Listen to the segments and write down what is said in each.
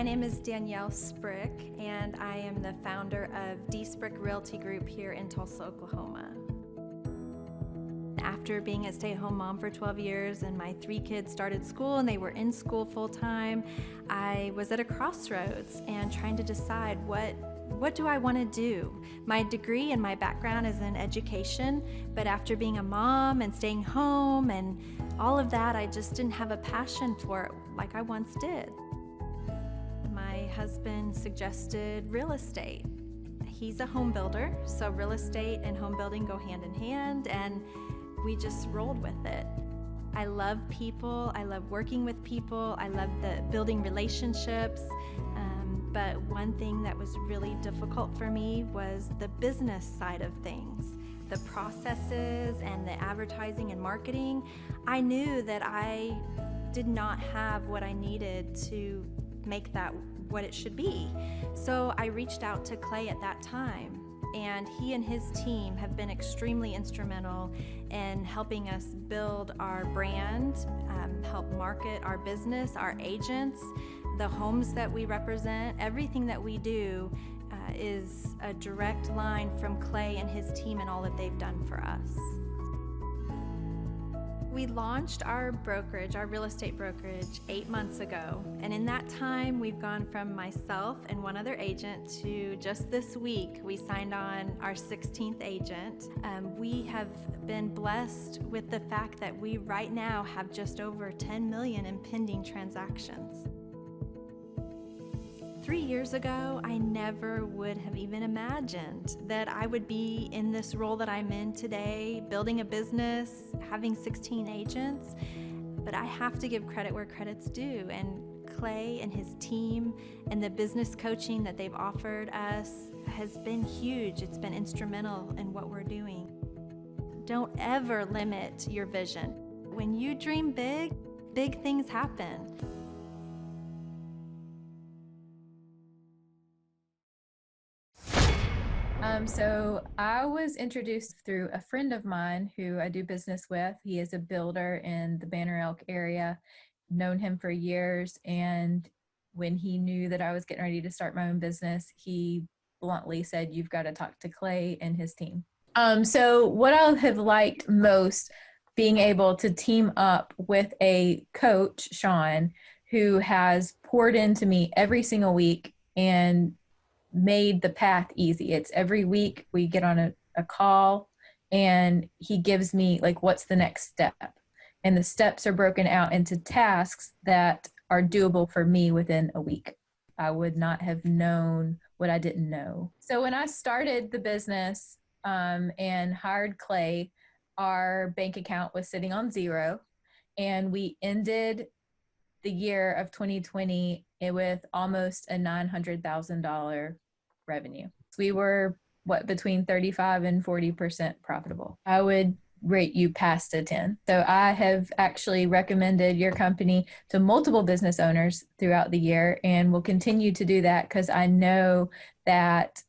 My name is Danielle Sprick, and I am the founder of D Sprick Realty Group here in Tulsa, Oklahoma. After being a stay-at-home mom for 12 years and my 3 kids started school and they were in school full-time, I was at a crossroads and trying to decide what do I want to do? My degree and my background is in education, but after being a mom and staying home and all of that, I just didn't have a passion for it like I once did. My husband suggested real estate. He's a home builder, so real estate and home building go hand in hand, and we just rolled with it. I love people, I love working with people, I love the building relationships, but one thing that was really difficult for me was the business side of things. The processes and the advertising and marketing. I knew that I did not have what I needed to make that what it should be. So I reached out to Clay at that time, and he and his team have been extremely instrumental in helping us build our brand, help market our business, our agents, the homes that we represent. Everything that we do is a direct line from Clay and his team and all that they've done for us. We launched our brokerage, our real estate brokerage, 8 months ago. And in that time, we've gone from myself and one other agent to just this week, we signed on our 16th agent. We have been blessed with the fact that we right now have just over 10 million in pending transactions. 3 years ago, I never would have even imagined that I would be in this role that I'm in today, building a business, having 16 agents. But I have to give credit where credit's due. And Clay and his team and the business coaching that they've offered us has been huge. It's been instrumental in what we're doing. Don't ever limit your vision. When you dream big, big things happen. So I was introduced through a friend of mine who I do business with. He is a builder in the Banner Elk area, known him for years. And when he knew that I was getting ready to start my own business, he bluntly said, "You've got to talk to Clay and his team." So what I have liked most, being able to team up with a coach, Sean, who has poured into me every single week and made the path easy. It's every week we get on a call and he gives me like, what's the next step? And the steps are broken out into tasks that are doable for me within a week. I would not have known what I didn't know. So when I started the business and hired Clay, our bank account was sitting on zero, and we ended the year of 2020 with almost a $900,000 revenue. We were between 35 and 40% profitable. I would rate you past a 10. So I have actually recommended your company to multiple business owners throughout the year, and will continue to do that because I know that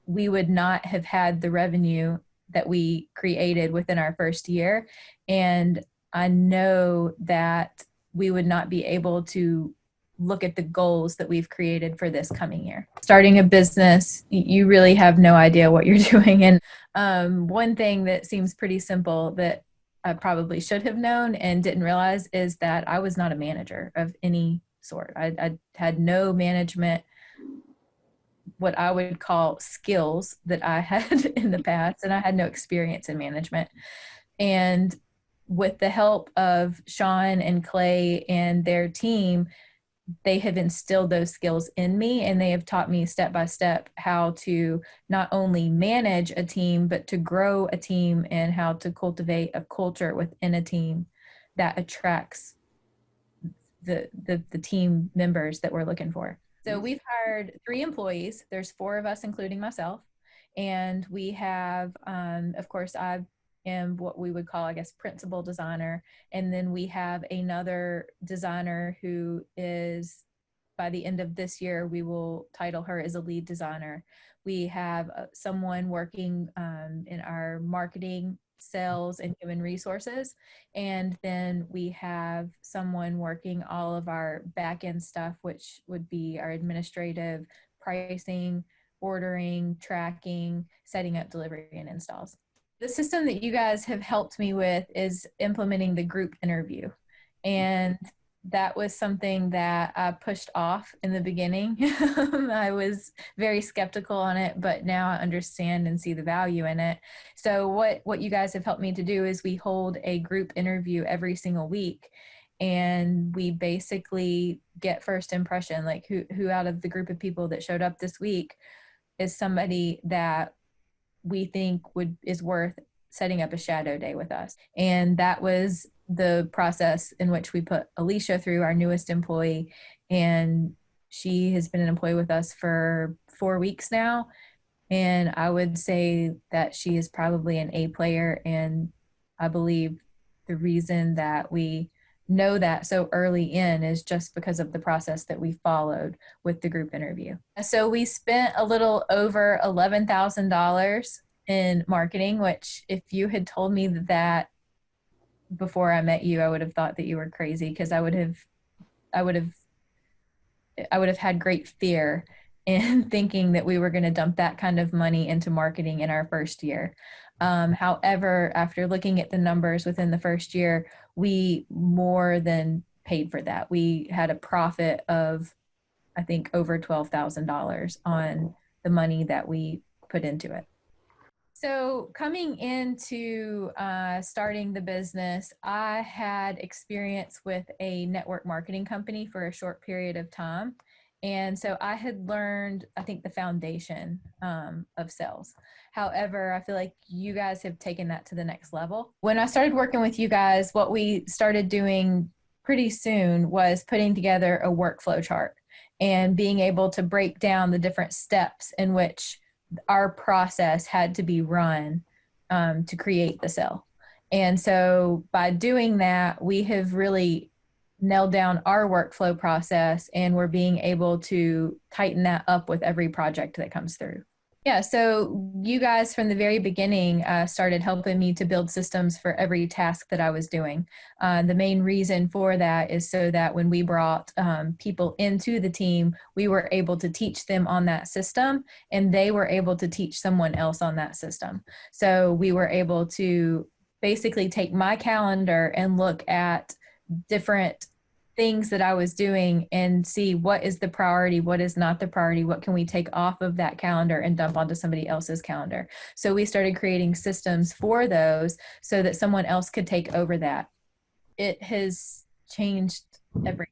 we would not have had the revenue that we created within our first year. And I know that we would not be able to look at the goals that we've created for this coming year. Starting a business, you really have no idea what you're doing. And one thing that seems pretty simple that I probably should have known and didn't realize is that I was not a manager of any sort. I had no management, what I would call skills that I had in the past, and I had no experience in management. And with the help of Sean and Clay and their team, they have instilled those skills in me, and they have taught me step by step how to not only manage a team, but to grow a team and how to cultivate a culture within a team that attracts the team members that we're looking for. So we've hired 3 employees. There's 4 of us, including myself. And we have, of course, I am what we would call, I guess, principal designer. And then we have another designer who is, by the end of this year, we will title her as a lead designer. We have someone working in our marketing sales and human resources. And then we have someone working all of our back end stuff, which would be our administrative, pricing, ordering, tracking, setting up delivery and installs. The system that you guys have helped me with is implementing the group interview. And that was something that I pushed off in the beginning. I was very skeptical on it, but now I understand and see the value in it. So what you guys have helped me to do is we hold a group interview every single week, and we basically get first impression, like who out of the group of people that showed up this week is somebody that we think is worth setting up a shadow day with us. And that was the process in which we put Alicia through, our newest employee. And she has been an employee with us for 4 weeks now. And I would say that she is probably an A player. And I believe the reason that we know that so early in is just because of the process that we followed with the group interview. So we spent a little over $11,000 in marketing, which if you had told me that before I met you, I would have thought that you were crazy, because I would have had great fear in thinking that we were going to dump that kind of money into marketing in our first year. However, after looking at the numbers within the first year, we more than paid for that. We had a profit of, I think, over $12,000 on the money that we put into it. So coming into starting the business, I had experience with a network marketing company for a short period of time. And so I had learned, I think, the foundation of sales. However, I feel like you guys have taken that to the next level. When I started working with you guys, what we started doing pretty soon was putting together a workflow chart and being able to break down the different steps in which our process had to be run to create the sale. And so by doing that, we have really nailed down our workflow process, and we're being able to tighten that up with every project that comes through. Yeah, so you guys from the very beginning started helping me to build systems for every task that I was doing. The main reason for that is so that when we brought people into the team, we were able to teach them on that system, and they were able to teach someone else on that system. So we were able to basically take my calendar and look at different things that I was doing and see what is the priority, what is not the priority, what can we take off of that calendar and dump onto somebody else's calendar. So we started creating systems for those so that someone else could take over that. It has changed everything.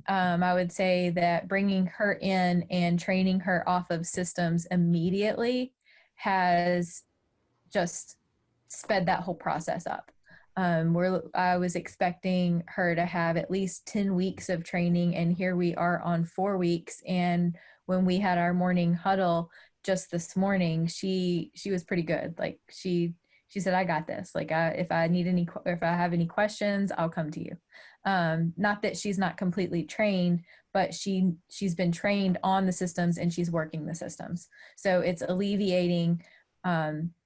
I would say that bringing her in and training her off of systems immediately has just sped that whole process up. I was expecting her to have at least 10 weeks of training, and here we are on 4 weeks. And when we had our morning huddle just this morning, she was pretty good. Like she said, I got this. Like if I have any questions, I'll come to you. Not that she's not completely trained, but she's been trained on the systems and she's working the systems. So it's alleviating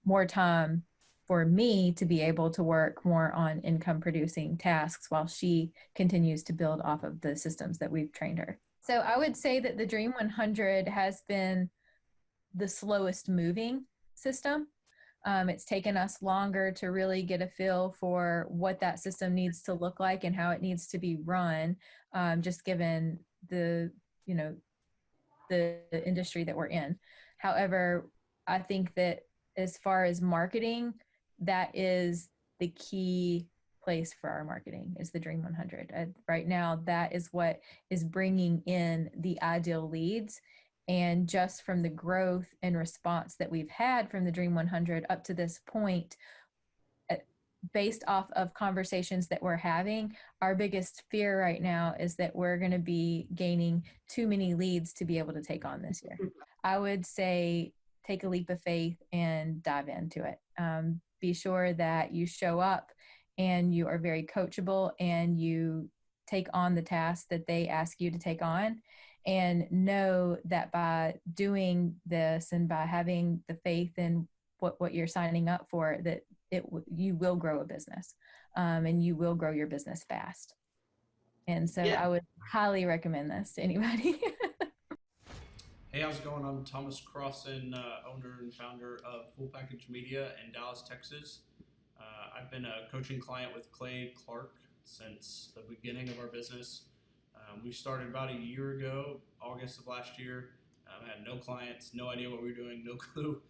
more time for me to be able to work more on income producing tasks while she continues to build off of the systems that we've trained her. So I would say that the Dream 100 has been the slowest moving system. It's taken us longer to really get a feel for what that system needs to look like and how it needs to be run, just given the industry that we're in. However, I think that as far as marketing, that is the key place for our marketing is the Dream 100. Right now, that is what is bringing in the ideal leads. And just from the growth and response that we've had from the Dream 100 up to this point, based off of conversations that we're having, our biggest fear right now is that we're going to be gaining too many leads to be able to take on this year. I would say take a leap of faith and dive into it. Be sure that you show up and you are very coachable and you take on the tasks that they ask you to take on, and know that by doing this and by having the faith in what you're signing up for, that you will grow a business, and you will grow your business fast. And so Yeah. I would highly recommend this to anybody. Hey, how's it going? I'm Thomas Crossan, owner and founder of Full Package Media in Dallas, Texas. I've been a coaching client with Clay Clark since the beginning of our business. We started about a year ago, August of last year. Had no clients, no idea what we were doing, no clue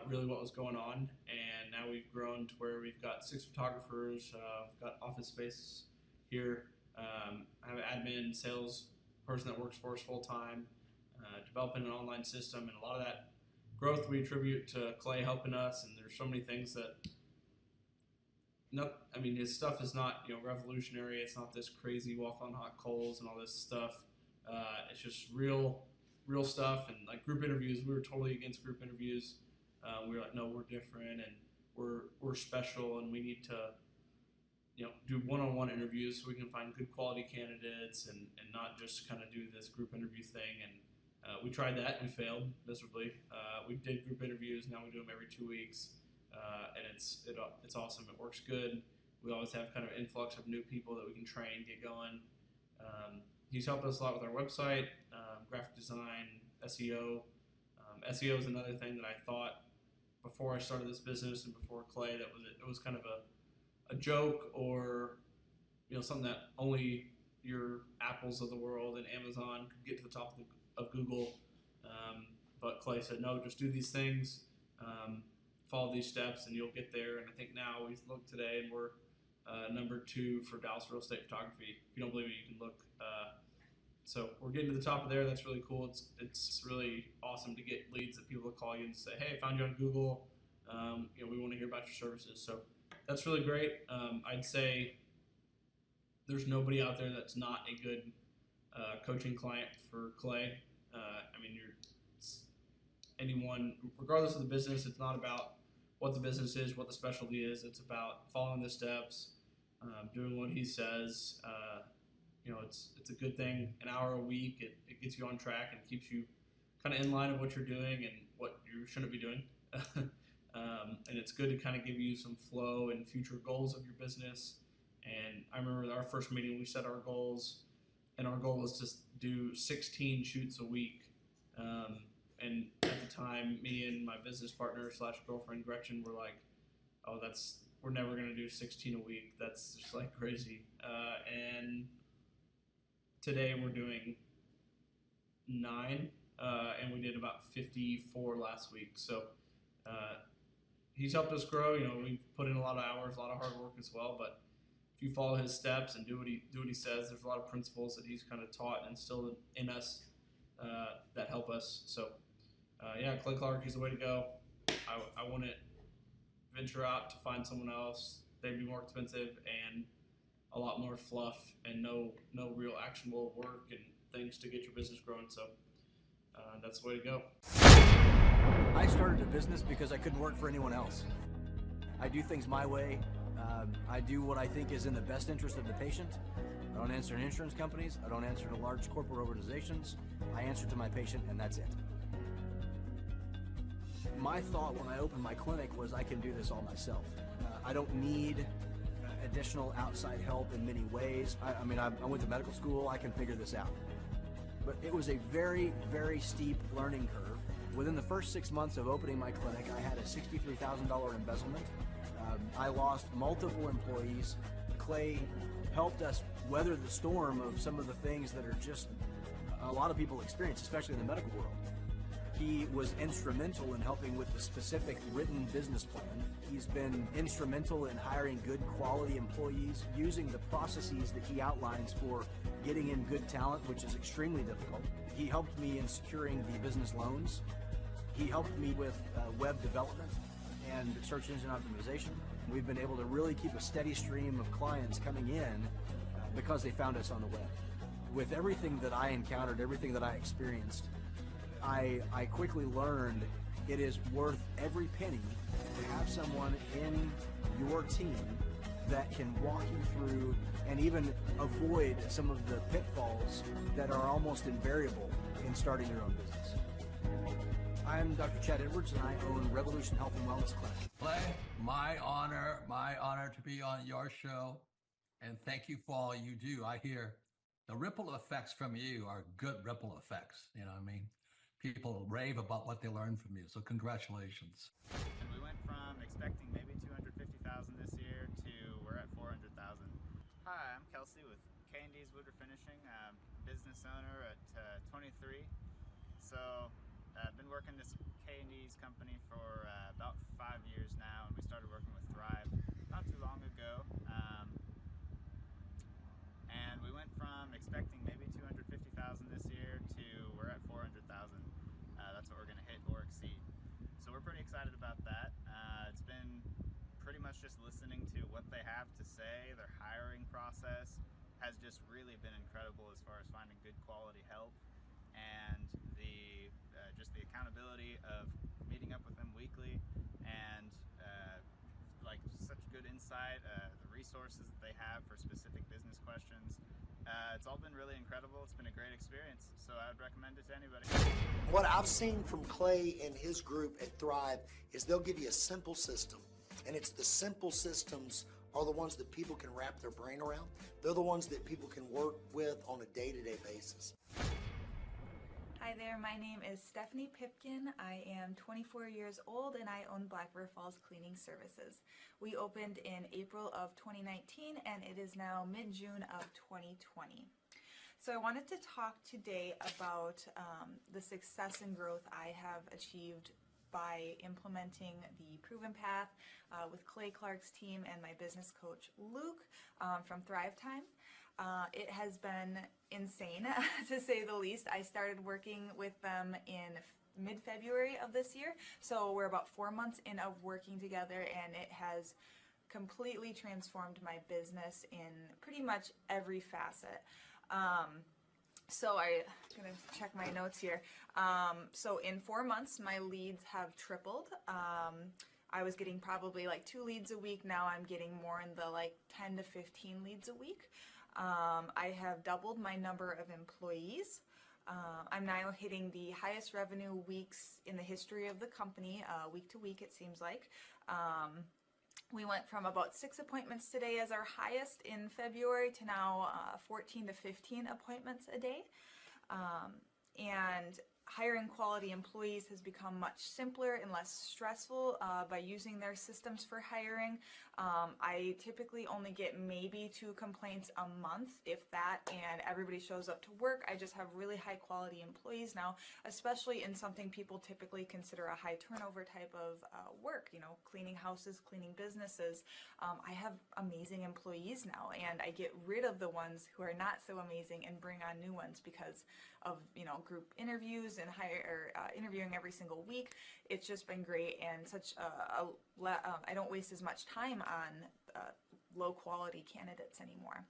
really what was going on. And now we've grown to where we've got 6 photographers, we've got office space here. I have an admin, sales person that works for us full time, developing an online system, and a lot of that growth we attribute to Clay helping us. And there's so many things that, his stuff is not revolutionary. It's not this crazy walk on hot coals and all this stuff. It's just real stuff. And like group interviews, we were totally against group interviews. We were like, no, we're different and we're special, and we need to do one-on-one interviews so we can find good quality candidates and not just kind of do this group interview thing. And we tried that and we failed miserably. We did group interviews. Now we do them every 2 weeks. And it's awesome. It works good. We always have kind of an influx of new people that we can train, get going. He's helped us a lot with our website, graphic design, SEO. SEO is another thing that I thought before I started this business and before Clay it was kind of a joke, or something that only your Apples of the world and Amazon could get to the top of Google. But Clay said, no, just do these things. Follow these steps and you'll get there. And I think now we look today and we're number 2 for Dallas real estate photography. If you don't believe me, you can look. So we're getting to the top of there. That's really cool. It's really awesome to get leads that people will call you and say, hey, I found you on Google. We want to hear about your services. So that's really great. I'd say there's nobody out there that's not a good coaching client for Clay. Anyone, regardless of the business, it's not about what the business is, what the specialty is. It's about following the steps, doing what he says. It's a good thing. An hour a week, it gets you on track and keeps you kind of in line of what you're doing and what you shouldn't be doing. And it's good to kind of give you some flow and future goals of your business. And I remember our first meeting, we set our goals, and our goal was to do 16 shoots a week. And at the time, me and my business partner / girlfriend Gretchen were like, "Oh, we're never gonna do 16 a week. That's just like crazy." And today we're doing 9, and we did about 54 last week. So he's helped us grow. We've put in a lot of hours, a lot of hard work as well. But if you follow his steps and do what he says, there's a lot of principles that he's kind of taught and instilled in us that help us. So. Clay Clark is the way to go. I wouldn't venture out to find someone else. They'd be more expensive and a lot more fluff and no real actionable work and things to get your business growing. So that's the way to go. I started a business because I couldn't work for anyone else. I do things my way. I do what I think is in the best interest of the patient. I don't answer to insurance companies. I don't answer to large corporate organizations. I answer to my patient, and that's it. My thought when I opened my clinic was I can do this all myself. I don't need additional outside help in many ways. I went to medical school. I can figure this out. But it was a very, very steep learning curve. Within the first 6 months of opening my clinic, I had a $63,000 embezzlement. I lost multiple employees. Clay helped us weather the storm of some of the things that are just a lot of people experience, especially in the medical world. He was instrumental in helping with the specific written business plan. He's been instrumental in hiring good quality employees, using the processes that he outlines for getting in good talent, which is extremely difficult. He helped me in securing the business loans. He helped me with web development and search engine optimization. We've been able to really keep a steady stream of clients coming in because they found us on the web. With everything that I encountered, everything that I experienced, I quickly learned it is worth every penny to have someone in your team that can walk you through and even avoid some of the pitfalls that are almost invariable in starting your own business. I'm Dr. Chad Edwards, and I own Revolution Health and Wellness Clinic. Clay, my honor to be on your show. And thank you for all you do. I hear the ripple effects from you are good ripple effects. You know what I mean? People rave about what they learned from you. So congratulations. And we went from expecting maybe 250,000 this year to we're at 400,000. Hi, I'm Kelsey with K&D's Wood Refinishing, business owner at 23. So I've been working this K&D's company for about 5 years now, and we started working with Thrive not too long ago. And we went from expecting maybe 250,000 this year to we're at 400,000. That's what we're going to hit or exceed. So we're pretty excited about that. It's been pretty much just listening to what they have to say. Their hiring process has just really been incredible as far as finding good quality help, and the just the accountability of meeting up with them weekly, and like such good insight, the resources that they have for specific business questions. It's all been really incredible. It's been a great experience, so I would recommend it to anybody. What I've seen from Clay and his group at Thrive is they'll give you a simple system, and it's the simple systems are the ones that people can wrap their brain around. They're the ones that people can work with on a day-to-day basis. Hi there, my name is Stephanie Pipkin. I am 24 years old and I own Black River Falls Cleaning Services. We opened in April of 2019 and it is now mid-June of 2020. So I wanted to talk today about the success and growth I have achieved by implementing the Proven Path with Clay Clark's team and my business coach Luke from Thrivetime. It has been insane to say the least. I started working with them in mid-February of this year, so we're about 4 months in of working together, and it has completely transformed my business in pretty much every facet. So I'm gonna check my notes here. So in 4 months, my leads have tripled. I was getting probably like 2 leads a week. Now I'm getting more in the like 10 to 15 leads a week. I have doubled my number of employees. I'm now hitting the highest revenue weeks in the history of the company, week to week it seems like. We went from about 6 appointments today as our highest in February to now 14 to 15 appointments a day. And hiring quality employees has become much simpler and less stressful by using their systems for hiring. I typically only get maybe 2 complaints a month, if that, and everybody shows up to work. I just have really high quality employees now, especially in something people typically consider a high turnover type of work, you know, cleaning houses, cleaning businesses. I have amazing employees now, and I get rid of the ones who are not so amazing and bring on new ones because of, you know, group interviews and interviewing every single week. It's just been great, and such I don't waste as much time on low quality candidates anymore.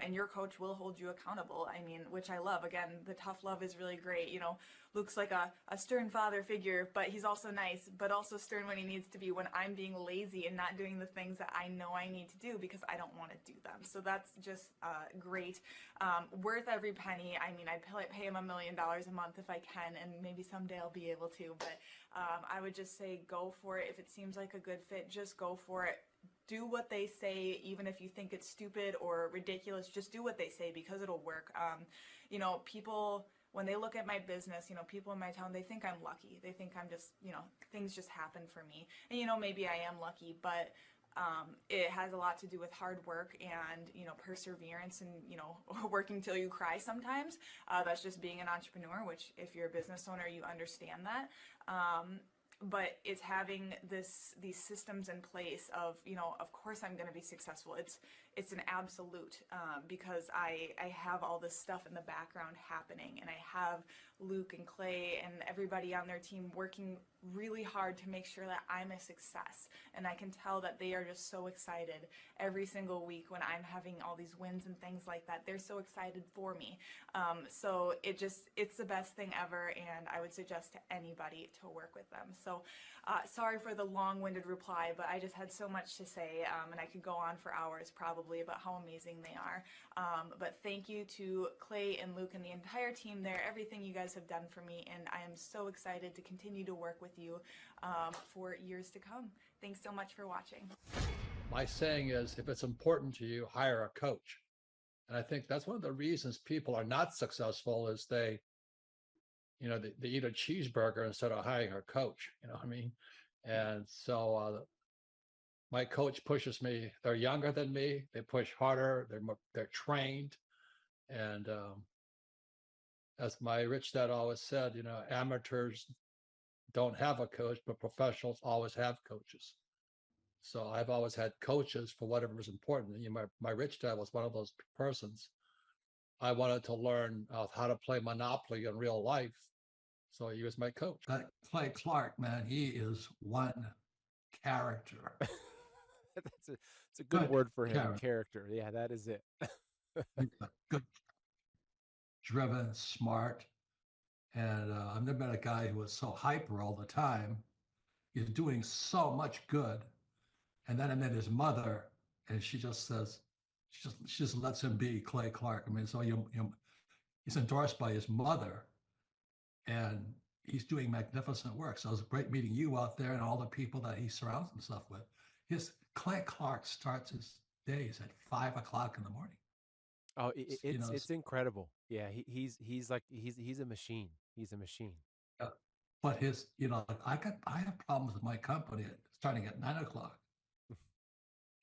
And your coach will hold you accountable. I mean, which I love. Again, the tough love is really great. You know, Luke's like a stern father figure, but he's also nice, but also stern when he needs to be when I'm being lazy and not doing the things that I know I need to do because I don't want to do them. So that's just great. Worth every penny. I mean, I'd pay him $1 million a month if I can, and maybe someday I'll be able to, but I would just say go for it. If it seems like a good fit, just go for it. Do what they say, even if you think it's stupid or ridiculous, just do what they say because it'll work. You know, people, when they look at my business, you know, people in my town, they think I'm lucky. They think I'm just, you know, things just happen for me. And, you know, maybe I am lucky, but it has a lot to do with hard work and, you know, perseverance and, you know, working till you cry sometimes. That's just being an entrepreneur, which if you're a business owner, you understand that. But it's having these systems in place of, you know, of course I'm going to be successful. It's an absolute because I have all this stuff in the background happening, and I have Luke and Clay and everybody on their team working really hard to make sure that I'm a success. And I can tell that they are just so excited every single week when I'm having all these wins and things like that. They're so excited for me. So it's the best thing ever, and I would suggest to anybody to work with them. So sorry for the long-winded reply, but I just had so much to say, and I could go on for hours probably. probably about how amazing they are. But thank you to Clay and Luke and the entire team there, everything you guys have done for me, and I am so excited to continue to work with you for years to come. Thanks so much for watching. My saying is, if it's important to you, hire a coach. And I think that's one of the reasons people are not successful is they eat a cheeseburger instead of hiring a coach, you know what I mean? And so my coach pushes me. They're younger than me. They push harder. They're trained. And as my rich dad always said, amateurs don't have a coach, but professionals always have coaches. So I've always had coaches for whatever was important. My rich dad was one of those persons. I wanted to learn how to play Monopoly in real life. So he was my coach. That Clay Clark, man, he is one character. It's a good word for him. Character. Yeah, that is it. Good, driven, smart. And I've never met a guy who was so hyper all the time. He's doing so much good. And then I met his mother, and she just says, she just lets him be Clay Clark. I mean, so he's endorsed by his mother, and he's doing magnificent work. So it was great meeting you out there and all the people that he surrounds himself with. Clay Clark starts his days at 5 o'clock in the morning. Oh, it's incredible. Yeah, he's a machine. He's a machine. Yeah. But I have problems with my company starting at 9 o'clock.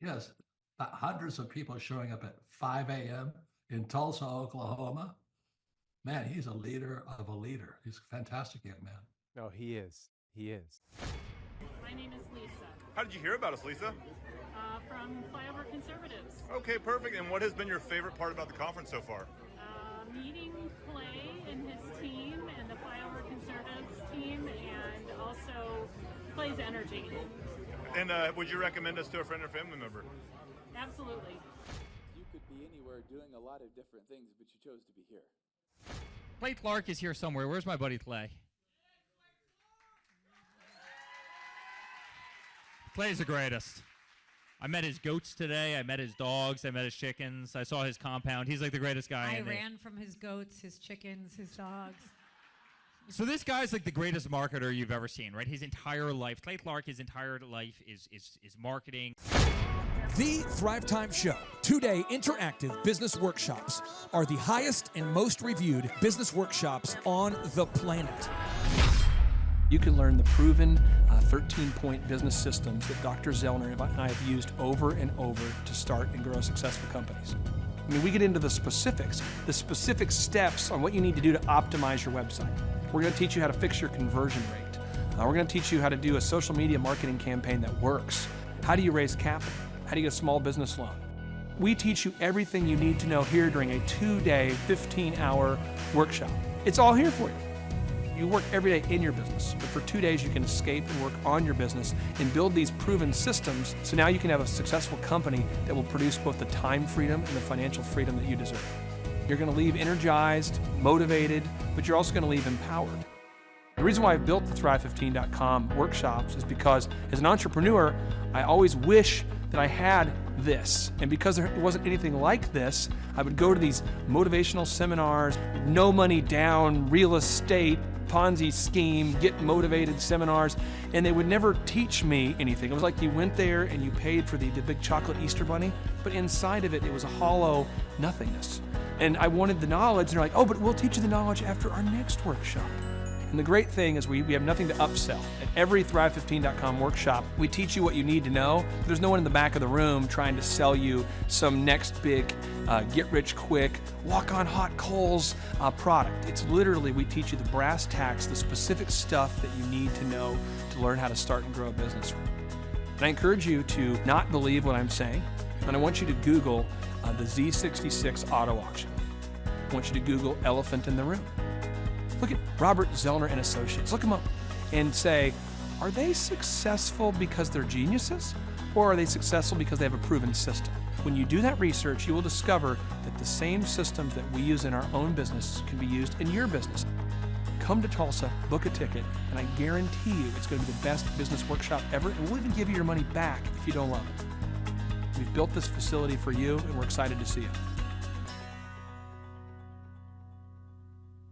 Yes, hundreds of people showing up at 5 a.m. in Tulsa, Oklahoma. Man, he's a leader of a leader. He's a fantastic young man. No, he is. He is. My name is Lisa. How did you hear about us, Lisa? From Flyover Conservatives. Okay, perfect. And what has been your favorite part about the conference so far? Meeting Clay and his team and the Flyover Conservatives team, and also Clay's energy. And would you recommend us to a friend or family member? Absolutely. You could be anywhere doing a lot of different things, but you chose to be here. Clay Clark is here somewhere. Where's my buddy Clay? Clay's the greatest. I met his goats today. I met his dogs. I met his chickens. I saw his compound. He's like the greatest guy. I ran from his goats, his chickens, his dogs. So this guy's like the greatest marketer you've ever seen, right? His entire life, Clay Clark, his entire life is marketing. The Thrivetime Show, 2-day interactive business workshops, are the highest and most reviewed business workshops on the planet. You can learn the proven 13-point business systems that Dr. Zellner and I have used over and over to start and grow successful companies. I mean, we get into the specific steps on what you need to do to optimize your website. We're going to teach you how to fix your conversion rate. We're going to teach you how to do a social media marketing campaign that works. How do you raise capital? How do you get a small business loan? We teach you everything you need to know here during a 2-day, 15-hour workshop. It's all here for you. You work every day in your business, but for 2 days you can escape and work on your business and build these proven systems so now you can have a successful company that will produce both the time freedom and the financial freedom that you deserve. You're going to leave energized, motivated, but you're also going to leave empowered. The reason why I've built the Thrive15.com workshops is because as an entrepreneur, I always wish that I had this. And because there wasn't anything like this, I would go to these motivational seminars, no money down, real estate, Ponzi scheme, get motivated seminars, and they would never teach me anything. It was like you went there and you paid for the big chocolate Easter bunny, but inside of it, it was a hollow nothingness. And I wanted the knowledge, and they're like, oh, but we'll teach you the knowledge after our next workshop. And the great thing is we have nothing to upsell. At every Thrive15.com workshop, we teach you what you need to know. There's no one in the back of the room trying to sell you some next big get-rich-quick, walk-on-hot coals product. It's literally, we teach you the brass tacks, the specific stuff that you need to know to learn how to start and grow a business. And I encourage you to not believe what I'm saying, and I want you to Google the Z66 auto auction. I want you to Google elephant in the room. Look at Robert Zellner and Associates. Look them up and say, are they successful because they're geniuses, or are they successful because they have a proven system? When you do that research, you will discover that the same systems that we use in our own business can be used in your business. Come to Tulsa, book a ticket, and I guarantee you it's going to be the best business workshop ever, and we'll even give you your money back if you don't love it. We've built this facility for you, and we're excited to see you.